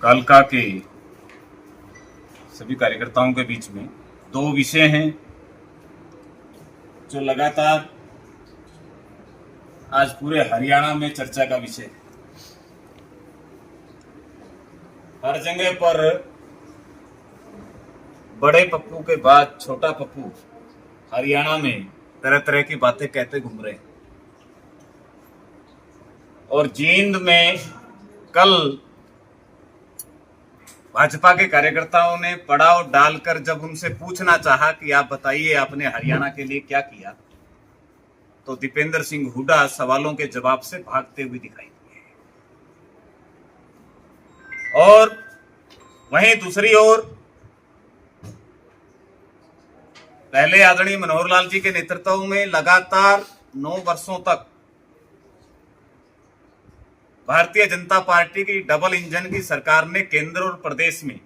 कालका के सभी कार्यकर्ताओं के बीच में दो विषय हैं जो लगातार आज पूरे हरियाणा में चर्चा का विषय है। हर जगह पर बड़े पप्पू के बाद छोटा पप्पू हरियाणा में तरह तरह की बातें कहते घूम रहे हैं। और जींद में कल भाजपा के कार्यकर्ताओं ने पड़ाव डालकर जब उनसे पूछना चाहा कि आप बताइए आपने हरियाणा के लिए क्या किया, तो दीपेंद्र सिंह हुड्डा सवालों के जवाब से भागते हुए दिखाई दिए। और वहीं दूसरी ओर पहले आदरणीय मनोहर लाल जी के नेतृत्व में लगातार 9 वर्षों तक भारतीय जनता पार्टी की डबल इंजन की सरकार ने केंद्र और प्रदेश में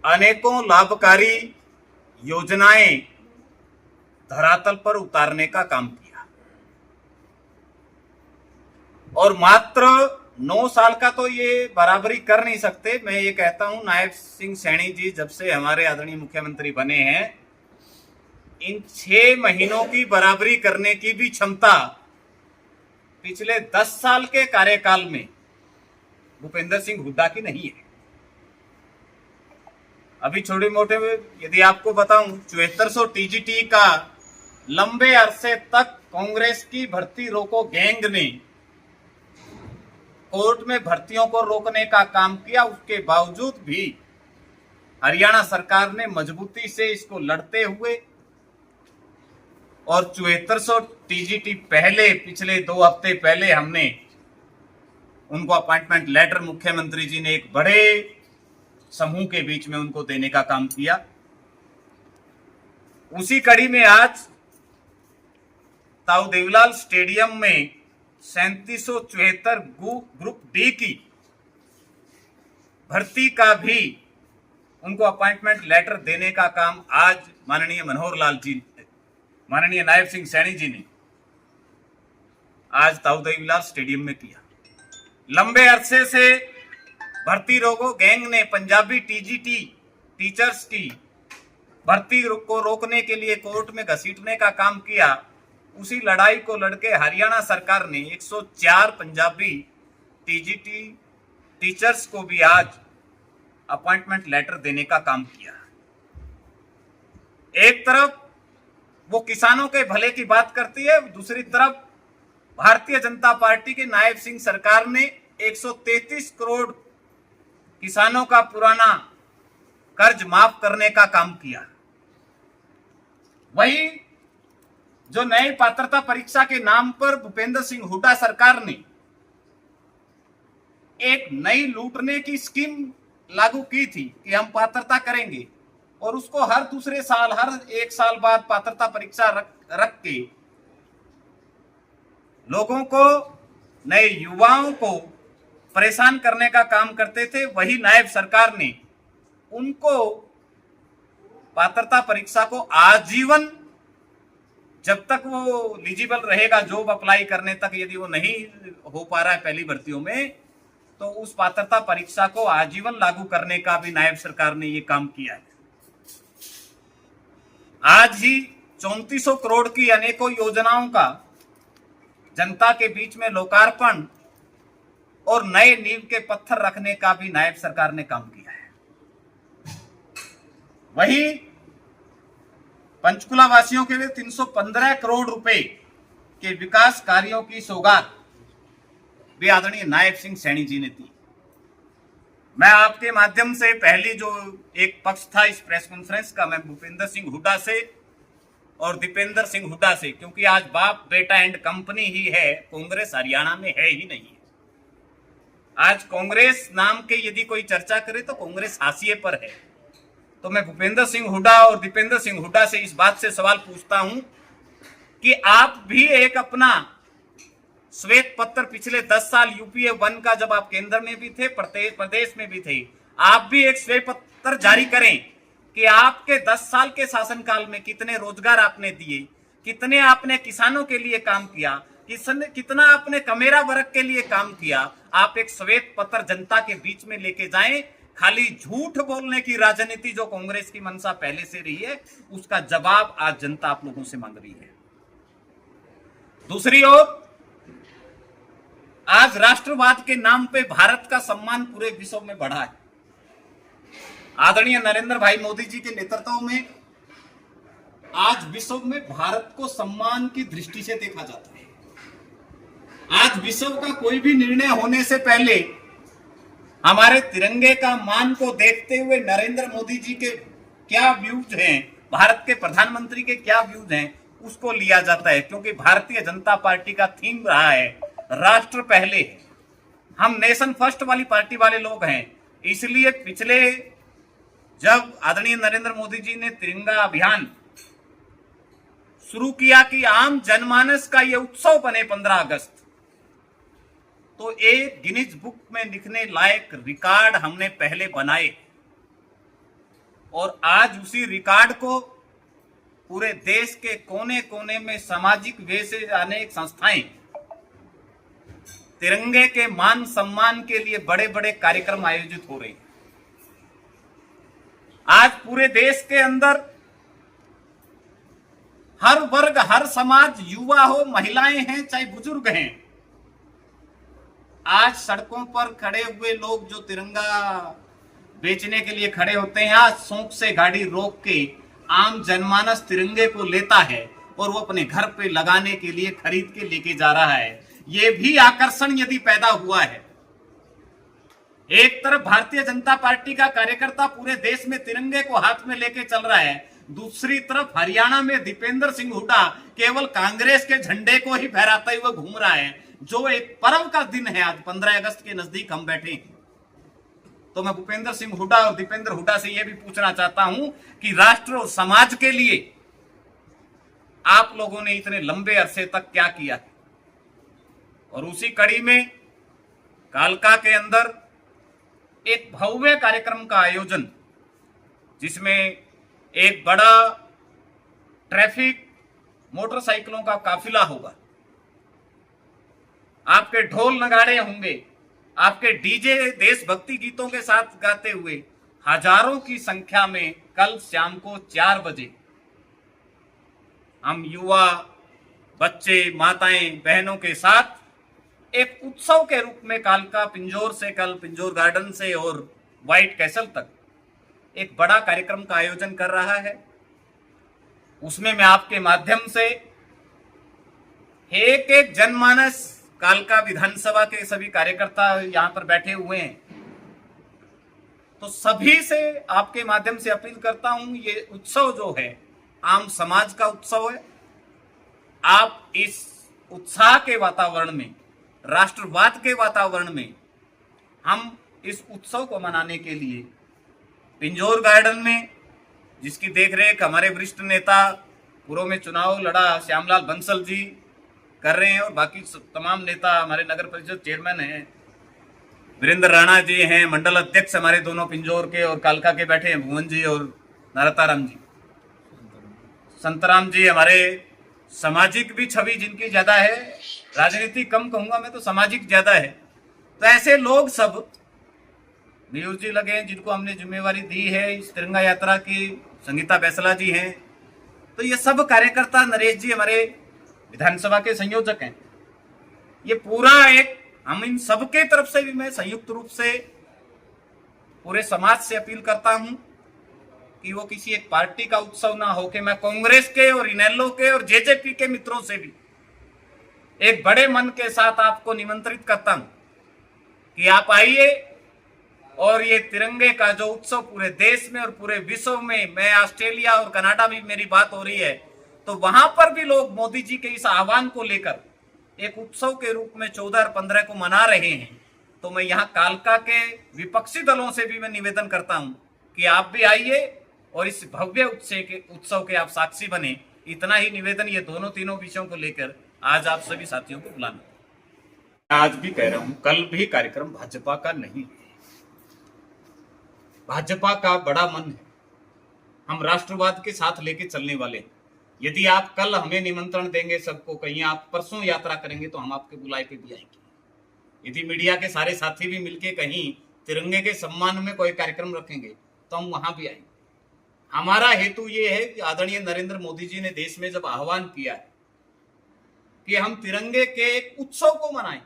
अनेकों लाभकारी योजनाएं धरातल पर उतारने का काम किया। और मात्र 9 साल का तो ये बराबरी कर नहीं सकते। मैं ये कहता हूं नायब सिंह सैनी जी जब से हमारे आदरणीय मुख्यमंत्री बने हैं, इन 6 महीनों की बराबरी करने की भी क्षमता पिछले 10 साल के कार्यकाल में भूपेंद्र सिंह हुड्डा की नहीं है। अभी छोटे मोटे यदि आपको बताऊं, 7400 टीजीटी का लंबे अरसे तक कांग्रेस की भर्ती रोको गैंग ने कोर्ट में भर्तियों को रोकने का काम किया। उसके बावजूद भी हरियाणा सरकार ने मजबूती से इसको लड़ते हुए और 7400 टीजीटी पहले पिछले 2 हफ्ते पहले हमने उनको अपॉइंटमेंट लेटर मुख्यमंत्री जी ने एक बड़े समूह के बीच में उनको देने का काम किया। उसी कड़ी में आज ताऊ देवीलाल स्टेडियम में 3774 ग्रुप डी की भर्ती का भी उनको अपॉइंटमेंट लेटर देने का काम आज माननीय मनोहर लाल जी, माननीय नायब सिंह सैनी जी ने आज ताऊ देवीलाल स्टेडियम में किया। लंबे अरसे से भर्ती रोको गैंग ने पंजाबी टीजीटी टीचर्स की भर्ती को रोकने के लिए कोर्ट में घसीटने का काम किया। उसी लड़ाई को लड़के हरियाणा सरकार ने 104 पंजाबी टीजीटी टीचर्स को भी आज अपॉइंटमेंट लेटर देने का काम किया। एक तरफ वो किसानों के भले की बात करती है, दूसरी तरफ भारतीय जनता पार्टी के नायब सिंह सरकार ने 133 करोड़ किसानों का पुराना कर्ज माफ करने का काम किया। वही जो नई पात्रता परीक्षा के नाम पर भूपेंद्र सिंह हुड्डा सरकार ने एक नई लूटने की स्कीम लागू की थी कि हम पात्रता करेंगे और उसको हर दूसरे साल, हर 1 साल बाद पात्रता परीक्षा रख के लोगों को, नए युवाओं को परेशान करने का काम करते थे। वही नायब सरकार ने उनको पात्रता परीक्षा को आजीवन, जब तक वो एलिजिबल रहेगा जॉब अप्लाई करने तक, यदि वो नहीं हो पा रहा है पहली भर्तियों में, तो उस पात्रता परीक्षा को आजीवन लागू करने का भी नायब सरकार ने ये काम किया है। आज ही 3400 करोड़ की अनेकों योजनाओं का जनता के बीच में लोकार्पण और नए नींव के पत्थर रखने का भी नायब सरकार ने काम किया है। वही पंचकुला वासियों के लिए 315 करोड़ रुपए के विकास कार्यों की सौगात भी आदरणीय नायब सिंह सैनी जी ने दी। मैं आपके माध्यम से पहली जो एक पक्ष था इस प्रेस कॉन्फ्रेंस का, मैं भूपेंद्र सिंह हुड्डा से और दीपेंद्र सिंह हुड्डा से, क्योंकि आज बाप बेटा एंड कंपनी ही है, कांग्रेस हरियाणा में है ही नहीं है। आज कांग्रेस नाम के यदि कोई चर्चा करे तो कांग्रेस हाशिए पर है। तो मैं भूपेंद्र सिंह हुड्डा और दीपेंद्र सिंह हुड्डा से इस बात से सवाल पूछता हूं कि आप भी एक अपना श्वेत पत्र पिछले 10 साल यूपीए 1 का, जब आप केंद्र में भी थे, प्रदेश में भी थे, आप भी एक श्वेत पत्र जारी करें कि आपके 10 साल के शासनकाल में कितने रोजगार आपने दिए, कितने आपने किसानों के लिए काम किया, किसने कितना आपने कमेरा वर्ग के लिए काम किया। आप एक श्वेत पत्र जनता के बीच में लेके जाएं। खाली झूठ बोलने की राजनीति जो कांग्रेस की मंशा पहले से रही है, उसका जवाब आज जनता आप लोगों से मांग रही है। दूसरी ओर आज राष्ट्रवाद के नाम पे भारत का सम्मान पूरे विश्व में बढ़ा है। आदरणीय नरेंद्र भाई मोदी जी के नेतृत्व में आज विश्व में भारत को सम्मान की दृष्टि से देखा जाता है। आज विश्व का कोई भी निर्णय होने से पहले हमारे तिरंगे का मान को देखते हुए नरेंद्र मोदी जी के क्या व्यूज हैं, भारत के प्रधानमंत्री के क्या व्यूज हैं, उसको लिया जाता है। क्योंकि भारतीय जनता पार्टी का थीम रहा है राष्ट्र पहले। हम नेशन फर्स्ट वाली पार्टी वाले लोग हैं। इसलिए पिछले जब आदरणीय नरेंद्र मोदी जी ने तिरंगा अभियान शुरू किया कि आम जनमानस का यह उत्सव बने 15 अगस्त, तो एक गिनीज बुक में लिखने लायक रिकॉर्ड हमने पहले बनाए और आज उसी रिकॉर्ड को पूरे देश के कोने कोने में सामाजिक वे से अनेक संस्थाएं तिरंगे के मान सम्मान के लिए बड़े बड़े कार्यक्रम आयोजित हो रहे हैं। आज पूरे देश के अंदर हर वर्ग, हर समाज, युवा हो, महिलाएं हैं, चाहे बुजुर्ग हैं, आज सड़कों पर खड़े हुए लोग जो तिरंगा बेचने के लिए खड़े होते हैं, आज शौक से गाड़ी रोक के आम जनमानस तिरंगे को लेता है और वो अपने घर पे लगाने के लिए खरीद के लेके जा रहा है। ये भी आकर्षण यदि पैदा हुआ है। एक तरफ भारतीय जनता पार्टी का कार्यकर्ता पूरे देश में तिरंगे को हाथ में लेके चल रहा है, दूसरी तरफ हरियाणा में दीपेंद्र सिंह हुड्डा केवल कांग्रेस के झंडे को ही फहराते हुए घूम रहा है। जो एक पर्व का दिन है, आज 15 अगस्त के नजदीक हम बैठे हैं, तो मैं भूपेंद्र सिंह हुड्डा और दीपेंद्र हुड्डा से यह भी पूछना चाहता हूं कि राष्ट्र और समाज के लिए आप लोगों ने इतने लंबे अरसे तक क्या किया। और उसी कड़ी में कालका के अंदर एक भव्य कार्यक्रम का आयोजन, जिसमें एक बड़ा ट्रैफिक मोटरसाइकिलों का काफिला होगा, आपके ढोल नगाड़े होंगे, आपके डीजे देशभक्ति गीतों के साथ गाते हुए हजारों की संख्या में कल शाम को 4 बजे हम युवा, बच्चे, माताएं, बहनों के साथ एक उत्सव के रूप में कालका पिंजौर से, कल पिंजौर गार्डन से और व्हाइट कैसल तक एक बड़ा कार्यक्रम का आयोजन कर रहा है। उसमें मैं आपके माध्यम से एक एक जनमानस, कालका विधानसभा के सभी कार्यकर्ता यहां पर बैठे हुए हैं, तो सभी से आपके माध्यम से अपील करता हूं, ये उत्सव जो है आम समाज का उत्सव है। आप इस उत्साह के वातावरण में, राष्ट्रवाद के वातावरण में हम इस उत्सव को मनाने के लिए पिंजौर गार्डन में, जिसकी देखरेख हमारे वरिष्ठ नेता, पूर्व में चुनाव लड़ा श्यामलाल बंसल जी कर रहे हैं, और बाकी तमाम नेता, हमारे नगर परिषद चेयरमैन हैं वीरेंद्र राणा जी हैं, मंडल अध्यक्ष हमारे दोनों पिंजौर के और कालका के बैठे हैं भुवन जी और नारताराम जी, संतराम जी, हमारे सामाजिक भी छवि जिनकी ज्यादा है, राजनीति कम कहूंगा मैं तो सामाजिक ज्यादा है। तो ऐसे लोग सब, न्यूज जी लगे हैं जिनको हमने जिम्मेवारी दी है इस तिरंगा यात्रा की, संगीता बैसला जी हैं, तो ये सब कार्यकर्ता, नरेश जी हमारे विधानसभा के संयोजक हैं। ये पूरा एक, हम इन सबके तरफ से भी मैं संयुक्त रूप से पूरे समाज से अपील करता हूं कि वो किसी एक पार्टी का उत्सव ना हो, कि मैं कांग्रेस के और इनेलो के और जेजेपी के मित्रों से भी एक बड़े मन के साथ आपको निमंत्रित करता हूं कि आप आइए और ये तिरंगे का जो उत्सव पूरे देश में और पूरे विश्व में, मैं ऑस्ट्रेलिया और कनाडा में मेरी बात हो रही है, तो वहां पर भी लोग मोदी जी के इस आह्वान को लेकर एक उत्सव के रूप में 14 और 15 को मना रहे हैं। तो मैं यहाँ कालका के विपक्षी दलों से भी मैं निवेदन करता हूं कि आप भी आइए और इस भव्य उत्सव के आप साक्षी बने। इतना ही निवेदन ये दोनों तीनों विषयों को लेकर आज आप सभी साथियों को बुलाना। आज भी कह रहा हूं, कल भी कार्यक्रम भाजपा का नहीं है, भाजपा का बड़ा मन है, हम राष्ट्रवाद के साथ लेके चलने वाले हैं। यदि आप कल हमें निमंत्रण देंगे सबको, कहीं आप परसों यात्रा करेंगे तो हम आपके बुलाए पे भी आएंगे। यदि मीडिया के सारे साथी भी मिलके कहीं तिरंगे के सम्मान में कोई कार्यक्रम रखेंगे तो हम वहां भी आएंगे। हमारा हेतु ये है कि आदरणीय नरेंद्र मोदी जी ने देश में जब आह्वान किया है कि हम तिरंगे के एक उत्सव को मनाएं,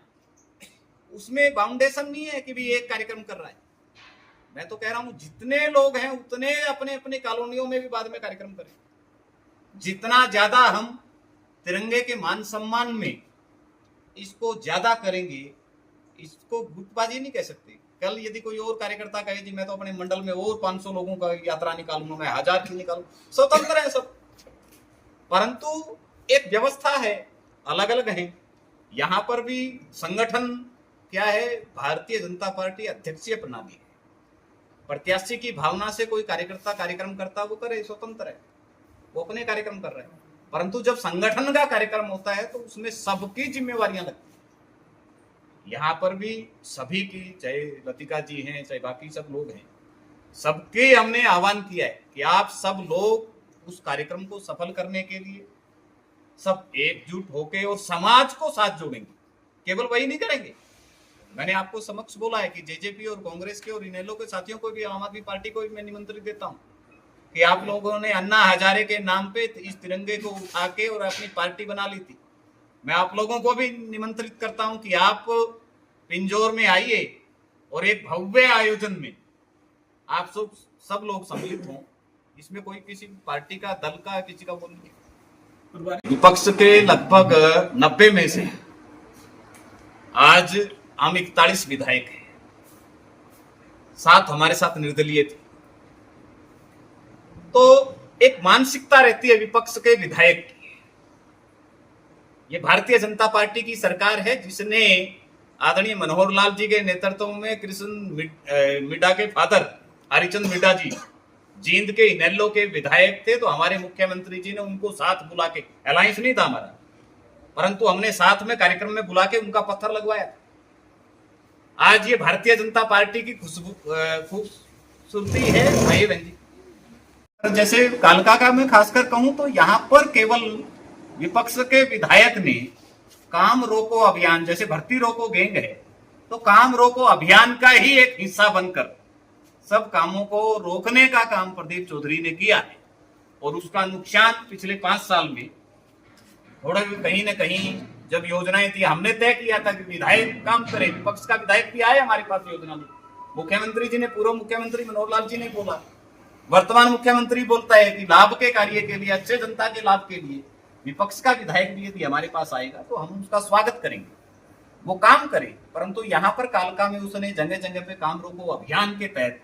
उसमें बाउंडेशन नहीं है कि भी एक कार्यक्रम कर रहा है। मैं तो कह रहा हूं जितने लोग हैं उतने अपने अपने कॉलोनियों में भी बाद में कार्यक्रम करें। जितना ज्यादा हम तिरंगे के मान सम्मान में इसको ज्यादा करेंगे, इसको गुटबाजी नहीं कह सकते। कल यदि कोई और कार्यकर्ता कहे जी मैं तो अपने मंडल में और 500 लोगों का यात्रा निकालूंगा, मैं 1000 की निकालूं, स्वतंत्र है सब, परंतु एक व्यवस्था है, अलग अलग है। यहां पर भी संगठन क्या है, भारतीय जनता पार्टी अध्यक्षीय प्रणाली है। प्रत्याशी की भावना से कोई कार्यकर्ता कार्यक्रम करता वो करे, स्वतंत्र है, वो अपने कार्यक्रम कर रहे हैं। परंतु जब संगठन का कार्यक्रम होता है तो उसमें सबकी जिम्मेवारियां लगती हैं। यहां पर भी सभी की, चाहे लतिका जी हैं चाहे बाकी सब लोग हैं, सबके हमने आह्वान किया है कि आप सब लोग उस कार्यक्रम को सफल करने के लिए सब एकजुट होकर और समाज को साथ जोड़ेंगे। केवल वही नहीं करेंगे, मैंने आपको समक्ष बोला है कि जेजेपी और कांग्रेस के और इनेलो के साथियों को भी, आम आदमी पार्टी को भी मैं निमंत्रित देता हूं कि आप लोगों ने अन्ना हजारे के नाम पे इस तिरंगे को उठा के और अपनी पार्टी बना ली थी। मैं आप लोगों को भी निमंत्रित करता हूं कि आप पिंजौर में आइए और एक भव्य आयोजन में आप सब लोग सम्मिलित हों। इसमें कोई किसी पार्टी का, दल का, किसी का वो नहीं। विपक्ष के लगभग 90 में से आज हम 41 विधायक हैं, 7 हमारे साथ निर्दलीय थे। तो एक मानसिकता रहती है विपक्ष के विधायक की। ये भारतीय जनता पार्टी की सरकार है जिसने आदरणीय मनोहर लाल जी के नेतृत्व में कृष्ण मिड्डा के फादर हरिचंद मिड्डा जी जींद के इनेलो के विधायक थे, तो हमारे मुख्यमंत्री जी ने उनको साथ बुला के, अलायंस नहीं था हमारा, परंतु हमने साथ में कार्यक्रम में बुला के उनका पत्थर लगवाया। आज ये भारतीय जनता पार्टी की खूबसूरती है भाई बहन जी। जैसे कालका का मैं खासकर कहूं तो यहाँ पर केवल विपक्ष के विधायक ने काम रोको अभियान, जैसे भर्ती रोको गैंग है, तो काम रोको अभियान का ही एक हिस्सा बनकर सब कामों को रोकने का काम प्रदीप चौधरी ने किया है। और उसका नुकसान पिछले 5 साल में थोड़ा कहीं ना कहीं, जब योजनाएं थी हमने तय किया था कि विधायक काम करे, विपक्ष का विधायक भी आए हमारे पास योजना में। मुख्यमंत्री जी ने, पूर्व मुख्यमंत्री मनोहर लाल जी ने बोला, वर्तमान मुख्यमंत्री बोलता है कि लाभ के कार्य के लिए, अच्छे जनता के लाभ के लिए विपक्ष का विधायक भी यदि हमारे पास आएगा तो हम उसका स्वागत करेंगे, वो काम करे। परंतु यहाँ पर कालका में उसने जगह जगह पे काम रोको अभियान के तहत,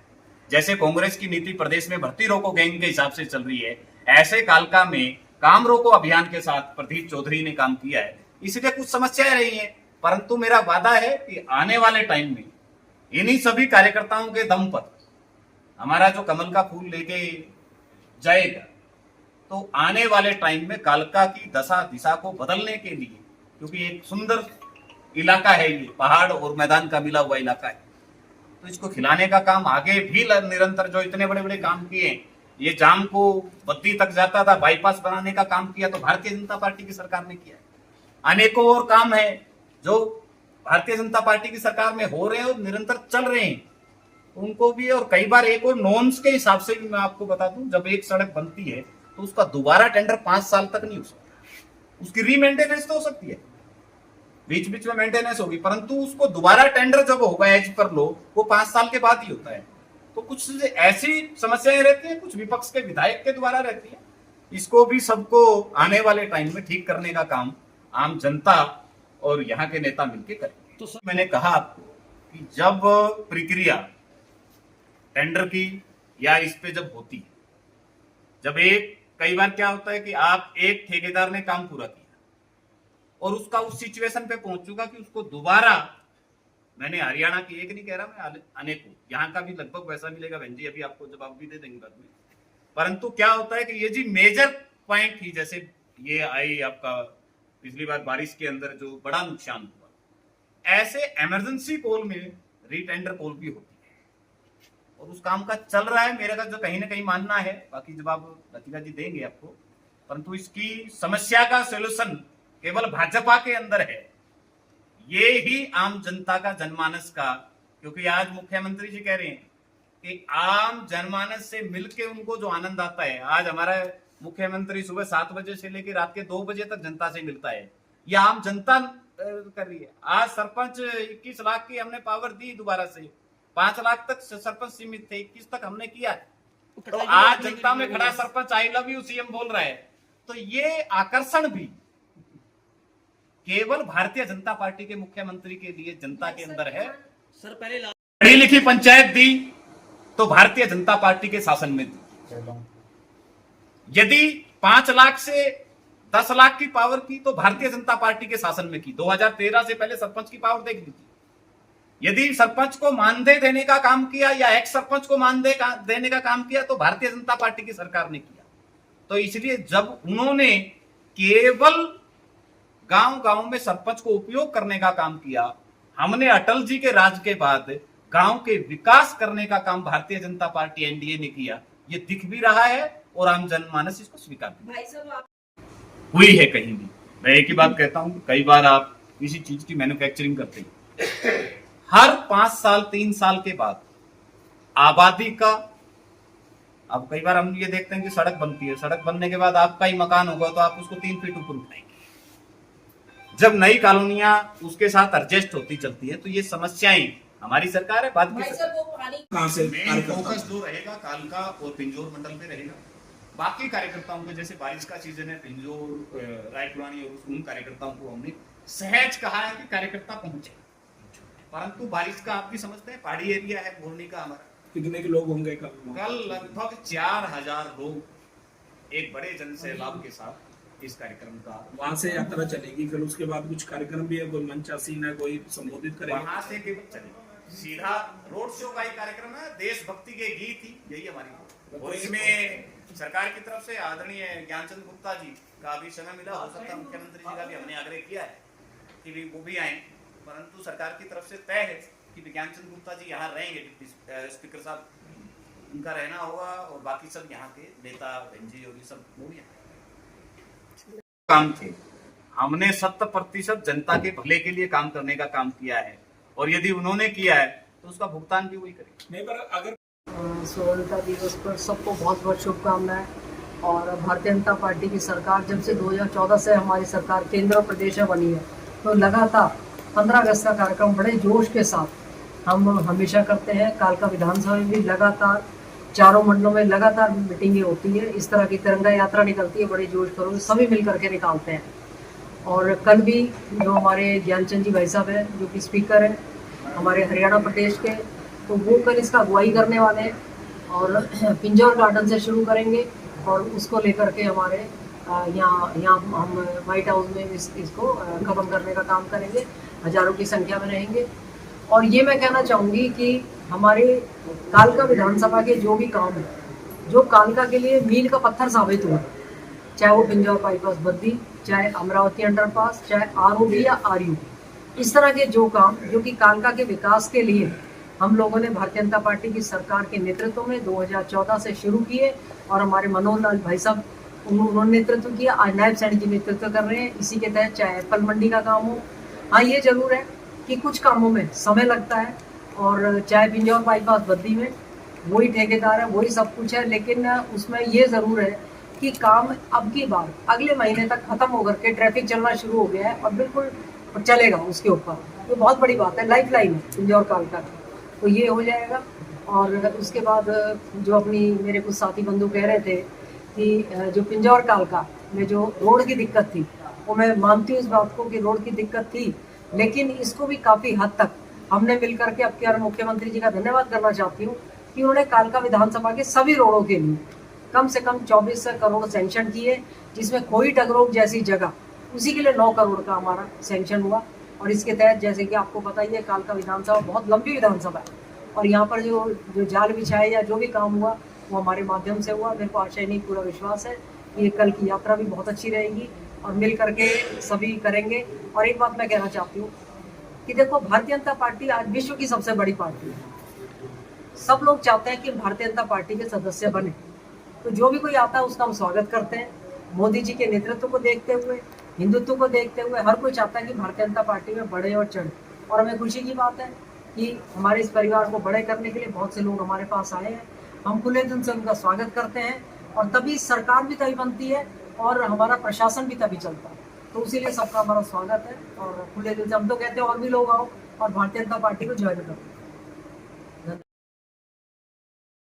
जैसे कांग्रेस की नीति प्रदेश में भर्ती रोको गैंग के हिसाब से चल रही है, ऐसे कालका में काम रोको अभियान के साथ प्रदीप चौधरी ने काम किया है। इसलिए कुछ समस्याएं रही है, परंतु मेरा वादा है कि आने वाले टाइम में इन्हीं सभी कार्यकर्ताओं के दम पर हमारा जो कमल का फूल लेके जाएगा, तो आने वाले टाइम में कालका की दशा दिशा को बदलने के लिए, क्योंकि एक सुंदर इलाका है ये, पहाड़ और मैदान का मिला हुआ इलाका है, तो इसको खिलाने का काम आगे भी निरंतर, जो इतने बड़े बड़े काम किए, ये जाम को बद्दी तक जाता था, बाईपास बनाने का काम किया तो भारतीय जनता पार्टी की सरकार ने किया है। अनेकों और काम है जो भारतीय जनता पार्टी की सरकार में हो रहे हैं और निरंतर चल रहे हैं, उनको भी। और कई बार एक और नॉर्म्स के हिसाब से भी मैं आपको बता दूं, जब एक सड़क बनती है तो उसका दोबारा टेंडर 5 साल तक नहीं हो सकता, उसकी रीमेंटेनेंस तो हो सकती है, बीच बीच में मेंटेनेंस होगी, परंतु उसको दोबारा टेंडर जब होगा एज पर लो, वो 5 साल के बाद ही होता है। तो कुछ ऐसी समस्याएं रहती हैं, कुछ विपक्ष के विधायक के द्वारा रहती है, इसको भी सबको आने वाले टाइम में ठीक करने का काम आम जनता और यहाँ के नेता मिलकर करेंगे। तो मैंने कहा आपको कि जब प्रक्रिया टेंडर की या इस पे जब होती है, जब कई बार क्या होता है कि आप एक ठेकेदार ने काम पूरा किया और उसका उस सिचुएशन पे पहुंच चुका कि उसको दोबारा, मैंने हरियाणा की एक नहीं कह रहा, मैं अनेकों, यहाँ का भी लगभग वैसा मिलेगा बहन जी, अभी आपको जवाब भी दे देंगे बाद में। परंतु क्या होता है कि ये जी मेजर पॉइंट ही, जैसे ये आई आपका पिछली बार बारिश के अंदर जो बड़ा नुकसान हुआ, ऐसे इमरजेंसी कॉल में रीटेंडर कॉल भी होती है और उस काम का चल रहा है। मेरे का जो कहीं ना कहीं मानना है, बाकी जवाब लतिका जी देंगे आपको, परंतु इसकी समस्या का सोल्यूशन केवल भाजपा के अंदर है। ये ही आम जनता का, जनमानस का, क्योंकि आज मुख्यमंत्री जी कह रहे हैं कि आम जनमानस से मिलके उनको जो आनंद आता है, आज हमारा मुख्यमंत्री सुबह 7 बजे से लेकर रात के 2 बजे तक जनता से मिलता है, यह आम जनता कर रही है। आज सरपंच 21 लाख की हमने पावर दी, दोबारा से 5 लाख तक सरपंच सीमित थे, 21 तक हमने किया। तो आज जनता में खड़ा sarpanch I love you CM बोल रहा है। तो ये आकर्षण भी केवल भारतीय जनता पार्टी के मुख्यमंत्री के लिए जनता के अंदर है। सर पहले पढ़ी लिखी पंचायत दी तो भारतीय जनता पार्टी के शासन में दी। यदि 5 लाख से 10 लाख की पावर की तो भारतीय जनता पार्टी के शासन में की। 2013 से पहले सरपंच की पावर देख लीजिए। यदि सरपंच को मानदेय देने का काम किया या एक्स सरपंच को मानदेय देने का काम किया तो भारतीय जनता पार्टी की सरकार ने किया। तो इसलिए जब उन्होंने केवल गांव-गांव में सरपंच को उपयोग करने का काम किया, हमने अटल जी के राज के बाद गांव के विकास करने का काम भारतीय जनता पार्टी एनडीए ने किया। ये दिख भी रहा है और आम जनमानस इसको स्वीकार भी भाई साहब हुई है। कहीं भी मैं एक ही बात कहता हूं, कई बार आप किसी चीज की मैन्युफैक्चरिंग करते हैं, हर 5 साल 3 साल के बाद आबादी का, अब कई बार हम ये देखते हैं कि सड़क बनती है, सड़क बनने के बाद आपका ही मकान होगा तो आप उसको 3 फीट ऊपर उठाएंगे। जब नई कॉलोनियां उसके साथ एडजस्ट होती चलती है तो ये समस्याएं हमारी सरकार है, बाद की भाई साहब वो पानी कहां से मेन फोकस जो रहेगा कालका और पिंजौर मंडल पे रहेगा। बाकी कार्यकर्ताओं को, जैसे बारिश का सीजन है, पिंजौर, रायपुरानी और उन कार्यकर्ताओं को हमने सहज कहा है कि कार्यकर्ता पहुंचे, परंतु बारिश का आप भी समझते हैं पहाड़ी एरिया है, बोलने का हमारा कितने के लोग होंगे कल लगभग 4000 लोग एक बड़े जन सैलाब के साथ इस कार्यक्रम का, वहां से यात्रा चलेगी, फिर उसके बाद कुछ कार्यक्रम भी है, कोई मंचासीन है, कोई संबोधित करेगा, वहां से केवल चलेगा सीधा रोड शो का ही कार्यक्रम है। देशभक्ति के गीत ही यही हमारी, और इसमें सरकार की तरफ से आदरणीय ज्ञानचंद गुप्ता जी का भी समय मिला, हो सकता है मुख्यमंत्री जी का भी हमने आग्रह किया है कि भी वो भी आए, परंतु सरकार की तरफ से तय है कि ज्ञानचंद गुप्ता जी यहाँ रहेंगे, डिप्टी स्पीकर साहब उनका रहना होगा, और बाकी सब यहाँ के नेता बेंजी और ये सब वो भी काम थे। हमने 100% जनता के भले के लिए काम करने का काम किया है, और यदि उन्होंने किया है तो उसका भुगतान भी वही करेंगे। नहीं पर अगर स्वतंत्रता दिवस पर सबको बहुत बहुत शुभकामनाएं। और भारतीय जनता पार्टी की सरकार जब से 2014 से हमारी सरकार केंद्र और प्रदेश में बनी है, तो लगातार 15 अगस्त का कार्यक्रम बड़े जोश के साथ हम हमेशा करते हैं। कालका विधानसभा में भी लगातार चारों मंडलों में लगातार मीटिंगें होती है, इस तरह की तिरंगा यात्रा निकलती है, बड़े जोश खरोश सभी मिल करके निकालते हैं। और कल भी जो हमारे ज्ञानचंद जी भाई साहब हैं, जो कि स्पीकर हैं हमारे हरियाणा प्रदेश के, तो वो कल इसका अगुवाई करने वाले हैं, और पिंजौर गार्डन से शुरू करेंगे और उसको लेकर के हमारे यहाँ हम व्हाइट हाउस में इसको खत्म करने का काम करेंगे। हजारों की संख्या में रहेंगे। और ये मैं कहना चाहूँगी कि हमारे कालका विधानसभा के जो भी काम है, जो कालका के लिए मील का पत्थर साबित हुआ, चाहे वो पिंजौर बाईपास बद्दी, चाहे अमरावती अंडरपास, चाहे आरओबी या आरयू, इस तरह के जो काम जो कि कालका के विकास के लिए हम लोगों ने भारतीय जनता पार्टी की सरकार के नेतृत्व में 2014 से शुरू किए, और हमारे मनोहर लाल भाई साहब उन्होंने नेतृत्व किया, आज नायब सैनी जी नेतृत्व कर रहे हैं। इसी के तहत चाहे एप्पल मंडी का काम हो, हाँ ये जरूर है कि कुछ कामों में समय लगता है, और चाहे पिंजौर बाईपास बद्दी में वही ठेकेदार है, वही सब कुछ है, लेकिन उसमें ये ज़रूर है कि काम अब की बार अगले महीने तक खत्म होकर के ट्रैफिक चलना शुरू हो गया है और बिल्कुल चलेगा उसके ऊपर। तो बहुत बड़ी बात है, लाइफ लाइन है पिंजौर कालका की, तो ये हो जाएगा। और उसके बाद जो अपनी मेरे कुछ साथी बंधु कह रहे थे कि जो पिंजौर कालका में जो रोड की दिक्कत थी, वो मैं मानती हूँ इस बात को कि रोड की दिक्कत थी, लेकिन इसको भी काफ़ी हद तक हमने मिलकर के अब के मुख्यमंत्री जी का धन्यवाद करना चाहती हूँ कि उन्होंने कालका विधानसभा के सभी रोडों के लिए कम से कम 24 करोड़ सेंक्शन किए, जिसमें कोई टगरोग जैसी जगह उसी के लिए 9 करोड़ का हमारा सेंक्शन हुआ। और इसके तहत जैसे कि आपको पता ही है, कालका विधानसभा बहुत लंबी विधानसभा है, और यहाँ पर जो जाल बिछाए या जो भी काम हुआ वो हमारे माध्यम से हुआ। मेरे को आशा नहीं, पूरा विश्वास है कि कल की यात्रा भी बहुत अच्छी रहेगी और मिल करके सभी करेंगे। और एक बात मैं कहना चाहती हूँ कि देखो, भारतीय जनता पार्टी आज विश्व की सबसे बड़ी पार्टी है। सब लोग चाहते हैं कि भारतीय जनता पार्टी के सदस्य बने, तो जो भी कोई आता है उसका हम स्वागत करते हैं। मोदी जी के नेतृत्व को देखते हुए, हिंदुत्व को देखते हुए हर कोई चाहता है कि भारतीय जनता पार्टी में बढ़े और चढ़े। और हमें खुशी की बात है कि हमारे इस परिवार को बड़े करने के लिए बहुत से लोग हमारे पास आए हैं। हम खुले दिल से उनका स्वागत करते हैं और तभी सरकार भी तभी बनती है और हमारा प्रशासन भी तभी चलता है। तो इसीलिए सबका हमारा स्वागत है और खुले दिल से हम तो कहते हैं और भी लोग आओ और भारतीय जनता पार्टी को ज्वाइन करो।